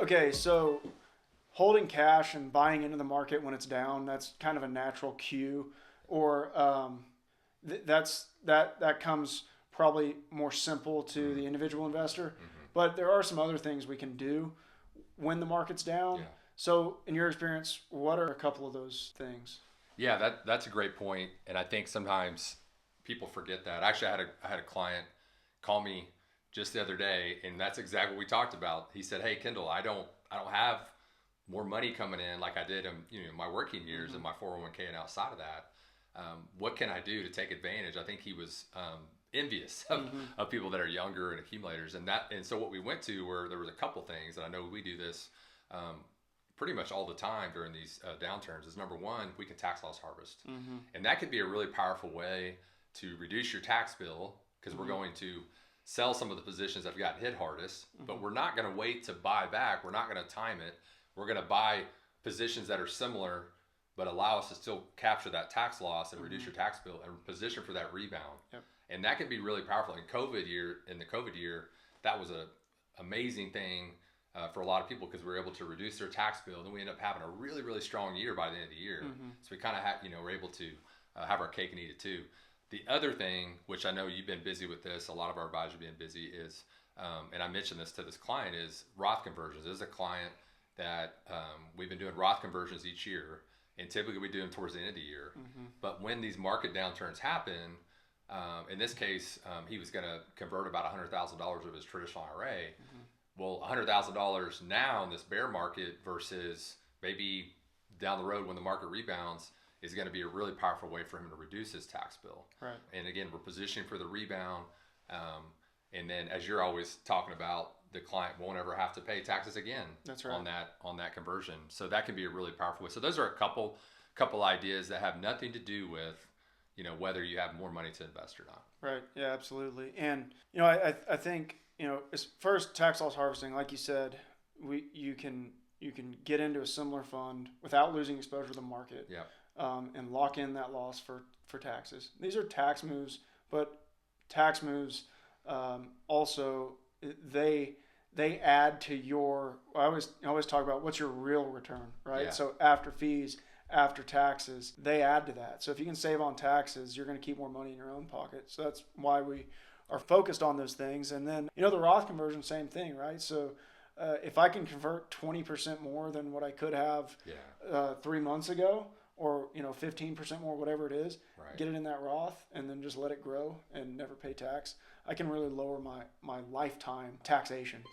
Okay, so holding cash and buying into the market when it's down, that's kind of a natural cue, or that comes probably more simple to the individual investor. But there are some other things we can do when the market's down. Yeah. So in your experience, what are a couple of those things? Yeah, that's a great point, and I think sometimes people forget that. Actually, I had a client call me just the other day, and that's exactly what we talked about. He said, "Hey, Kendall, I don't have more money coming in like I did in my working years and my 401k and outside of that. What can I do to take advantage?" I think he was envious of people that are younger and accumulators, and so what we went to were there was a couple things, and I know we do this pretty much all the time during these downturns. Is number one, we can tax loss harvest, and that could be a really powerful way to reduce your tax bill because we're going to sell some of the positions that have gotten hit hardest, but we're not going to wait to buy back. We're not going to time it. We're going to buy positions that are similar, but allow us to still capture that tax loss and reduce your tax bill and position for that rebound. Yep. And that can be really powerful. In the COVID year, that was a amazing thing for a lot of people because we were able to reduce their tax bill. Then we ended up having a really, really strong year by the end of the year. So we kind of were able to have our cake and eat it too. The other thing, which I know you've been busy with this, a lot of our advisors have been busy, is, and I mentioned this to this client, is Roth conversions. This is a client that we've been doing Roth conversions each year, and typically we do them towards the end of the year. But when these market downturns happen, in this case, he was going to convert about $100,000 of his traditional IRA. Well, $100,000 now in this bear market versus maybe down the road when the market rebounds is going to be a really powerful way for him to reduce his tax bill. Right. And again, we're positioning for the rebound. And then as you're always talking about, the client won't ever have to pay taxes again. That's right. on that conversion. So that can be a really powerful way. So those are a couple ideas that have nothing to do with, whether you have more money to invest or not. Right. Yeah, absolutely. And, I think, as first tax loss harvesting, like you said, you can get into a similar fund without losing exposure to the market. Yeah. And lock in that loss for taxes. These are tax moves, but tax moves also they add to your. I always talk about what's your real return, right? Yeah. So after fees, after taxes, they add to that. So if you can save on taxes, you're going to keep more money in your own pocket. So that's why we are focused on those things. And then the Roth conversion, same thing, right? So if I can convert 20% more than what I could have 3 months ago, or 15% more, whatever it is, Right. get it in that Roth and then just let it grow and never pay tax, I can really lower my lifetime taxation.